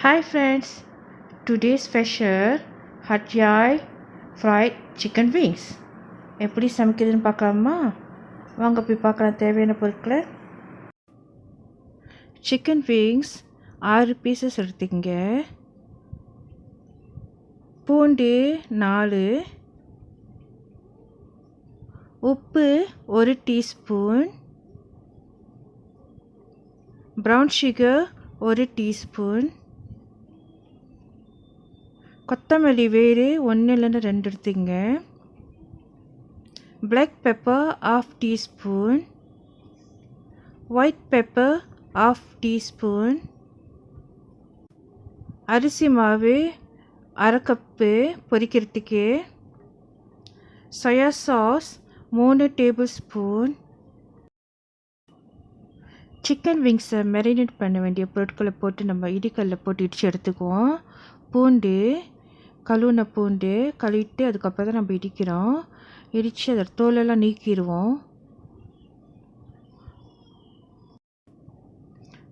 Hi friends, today's special hot yai fried chicken wings. எப்படி சமைக்கிறதுன்னு பார்க்கலாமா? வாங்க போய் பார்க்கலாம். தேவையான பொருட்களை சிக்கன் விங்ஸ் 6 பீசஸ் எடுத்துக்கங்க. பூண்டு 4, உப்பு 1 டீஸ்பூன், ப்ரௌன் சுகர் 1 டீஸ்பூன், கொத்தமல்லி வேறு 1 இல்லைன்னா 2 எடுத்துங்க, black pepper 1/2 teaspoon, white pepper 1/2 teaspoon, அரிசி மாவு 1/2 கப்பு பொரிக்கிறதுக்கு, soya sauce 3 டேபிள்ஸ்பூன். சிக்கன் விங்ஸை மேரினேட் பண்ண வேண்டிய பொருட்களை போட்டு நம்ம இடிக்கல்லில் போட்டு இடித்து எடுத்துக்குவோம். பூண்டு, கழுவுன பூண்டு கழுவிட்டு அதுக்கப்புறம் தான் நம்ம இடிக்கிறோம். இடித்து அதை தோலெல்லாம் நீக்கிடுவோம்.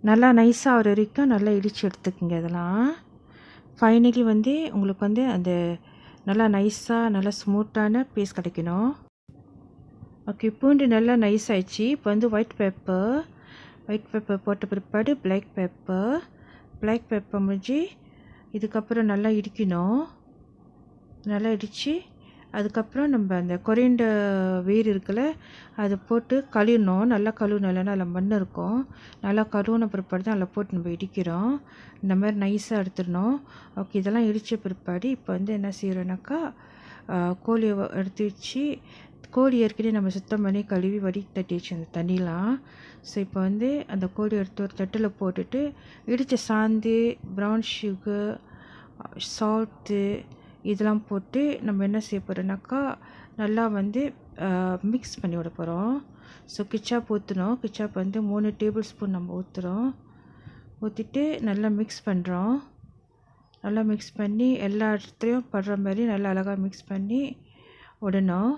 நல்லா நைஸாக ஆகிற வரைக்கும் நல்லா இடித்து எடுத்துக்குங்க. இதெல்லாம் ஃபைனலி உங்களுக்கு அந்த நல்லா நைஸாக நல்லா ஸ்மூத்தான பேஸ்ட் கிடைக்கணும். ஓகே, பூண்டு நல்லா நைஸ் ஆயிடுச்சு. இப்போ ஒயிட் பெப்பர் போட்ட பிற்பாடு பிளாக் பெப்பர் முடிஞ்சு இதுக்கப்புறம் நல்லா இடிக்கணும். நல்லா இடித்து அதுக்கப்புறம் நம்ம அந்த கொரியாண்டர் வேர் இருக்குல்ல அதை போட்டு கழுவணும். நல்லா கழுவணும், இல்லைன்னா அதில் மண் இருக்கும். நல்லா கழுவுன பிற்பாடு தான் அதில் போட்டு நம்ம இடிக்கிறோம். இந்த மாதிரி நைஸாக எடுத்துடணும். ஓகே, இதெல்லாம் இடித்த பிற்பாடு இப்போ என்ன செய்கிறோன்னாக்கா கோழியை எடுத்து வச்சு, கோழி ஏற்கனவே நம்ம சுத்தம் பண்ணி கழுவி வடி தட்டி வச்சு அந்த தண்ணிலாம். ஸோ இப்போ அந்த கோழி எடுத்து ஒரு தட்டில் போட்டுட்டு இடித்த சாந்து, ப்ரௌன் சுகர், சால்ட்டு இதெல்லாம் போட்டு நம்ம என்ன செய்ய போகிறோன்னாக்கா நல்லா மிக்ஸ் பண்ணி விட போகிறோம். ஸோ கிச்சாப் ஊற்றணும். கிச்சாப் 3 டேபிள்ஸ்பூன் நம்ம ஊற்றிட்டு நல்லா மிக்ஸ் பண்ணுறோம். நல்லா மிக்ஸ் பண்ணி எல்லா இடத்துலையும் படுற மாதிரி நல்லா அழகாக மிக்ஸ் பண்ணி விடணும்.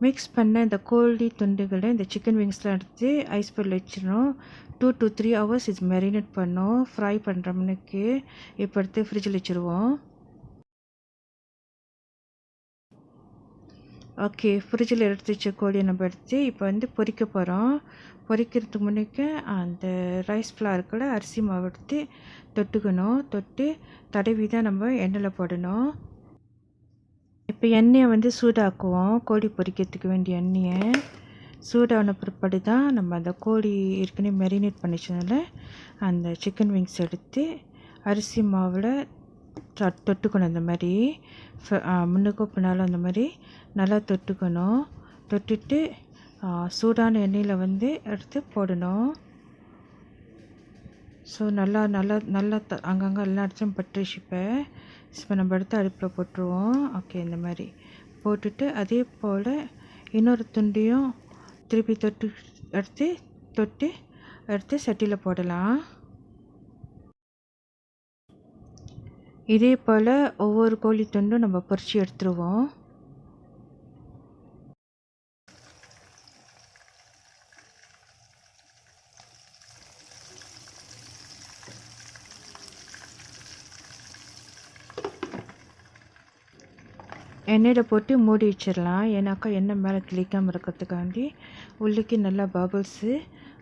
மிக்ஸ் பண்ண இந்த கோழி துண்டுகளை இந்த சிக்கன் விங்ஸ்லாம் எடுத்து ஐஸ் பாட்டில் வச்சிடணும். 2 to 3 hours இது மேரினேட் பண்ணோம். ஃப்ரை பண்ணுற மணிக்கு இப்போ எடுத்து ஃப்ரிட்ஜில் வச்சுருவோம். ஓகே, ஃப்ரிட்ஜில் எடுத்து வச்ச கோழியை நம்ம எடுத்து இப்போ பொரிக்க போகிறோம். பொரிக்கிறதுக்கு முன்னுக்கு அந்த ரைஸ் ஃப்ளார் கூட அரிசி மாவு எடுத்து தொட்டுக்கணும். தொட்டு தடவி தான் நம்ம எண்ணெயில் போடணும். இப்போ எண்ணெயை சூடாக்குவோம். கோழி பொரிக்கிறதுக்கு வேண்டிய எண்ணெயை சூடான பிற்பாடு தான் நம்ம அந்த கோழி ஏற்கனவே மேரினேட் பண்ணிச்சதுனால அந்த சிக்கன் விங்ஸ் எடுத்து அரிசி மாவில் தொட்டுக்கணும். அந்த மாதிரி முன்னுக்கும் பின்னாலும் அந்த மாதிரி நல்லா தொட்டுக்கணும். தொட்டுட்டு சூடான எண்ணெயில் எடுத்து போடணும். ஸோ நல்லா அங்கங்கே எல்லா இடத்துலையும் பட்டுருச்சு. இப்போ நம்ம எடுத்து அடுப்பில் போட்டுருவோம். ஓகே, இந்த மாதிரி போட்டுட்டு அதே போல் இன்னொரு துண்டையும் திருப்பி தொட்டு எடுத்து சட்டியில் போடலாம். இதே போல் ஒவ்வொரு கோழி துண்டும் நம்ம பொரிச்சு எடுத்துருவோம். எண்ணெயில் போட்டு மூடி வச்சிடலாம். ஏன்னாக்கா எண்ணெய் மேலே கிளிக்காமல் இருக்கிறதுக்காண்டி உள்ளுக்கு நல்லா பபிள்ஸு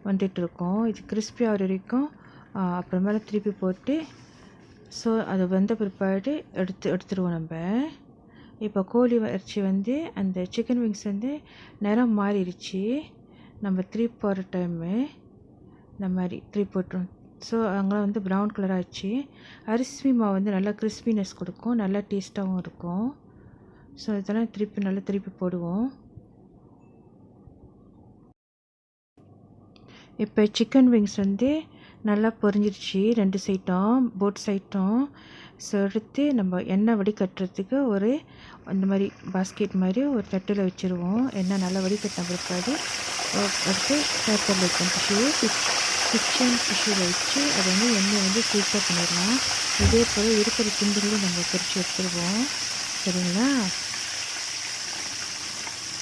வந்துட்டுருக்கோம். இது கிறிஸ்பி ஆகிற வரைக்கும் அப்புறமேல திருப்பி போட்டு ஸோ அது வந்த பிற்பாடு எடுத்துருவோம் நம்ம. இப்போ கோழி இறைச்சி அந்த சிக்கன் விங்ஸ் நிறம் மாறிடுச்சு. நம்ம திருப்பி போகிற டைமு இந்த மாதிரி திருப்பி போட்டுரும். ஸோ அங்கே ப்ரௌன் கலர் ஆச்சு. அரிசி மாவு நல்லா கிறிஸ்பினஸ் கொடுக்கும், நல்லா டேஸ்ட்டாகவும் இருக்கும். ஸோ இதெல்லாம் திருப்பி போடுவோம். இப்போ சிக்கன் விங்ஸ் நல்லா பொரிஞ்சிருச்சு 2 சைட்டும், போட் சைட்டும். ஸோ எடுத்து நம்ம எண்ணெய் வடிகட்டுறதுக்கு அந்த மாதிரி பாஸ்கெட் மாதிரி ஒரு தட்டில் வச்சுருவோம். எண்ணெய் நல்லா வடிகட்டின பிற்பாடு எடுத்து பேப்பரில் வைக்கணும். கிச்சன் டிஷ்யூவில் வச்சு அதை எண்ணெய் சூப்பராக பண்ணிடலாம். இதே போல் இருக்கிற துண்டுகளும் நம்ம பொரிச்சு எடுத்துருவோம். சரிங்களா?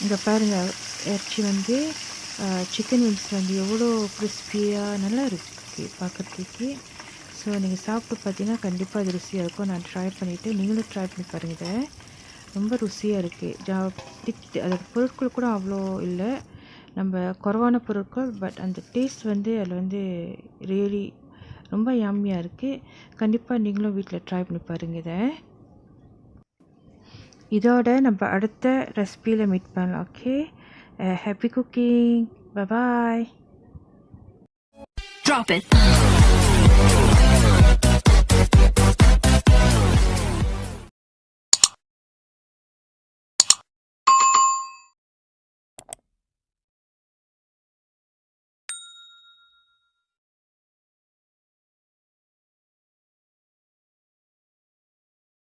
இங்கே பாருங்கள், இறைச்சி சிக்கன் விங்ஸ் வந்து எவ்வளோ கிறிஸ்பியாக நல்லா இருக்குது பார்க்குறதுக்கு. ஸோ நீங்கள் சாப்பிட்டு பார்த்தீங்கன்னா கண்டிப்பாக அது ருசியாக இருக்கும். நான் ட்ரை பண்ணிவிட்டு நீங்களும் ட்ரை பண்ணி பாருங்கள். இதை ரொம்ப ருசியாக இருக்குது. அதோட பொருட்கள் கூட அவ்வளோ இல்லை, நம்ம குறைவான பொருட்கள். பட் அந்த டேஸ்ட் வந்து அதில் வந்து ரியலி ரொம்ப யாமியாக இருக்குது. கண்டிப்பாக நீங்களும் வீட்டில் ட்ரை பண்ணி பாருங்கள். இதோட நம்ம அடுத்த ரெசிபியில் மீட் பண்ணலாம். Okay, happy cooking. Bye. Drop it.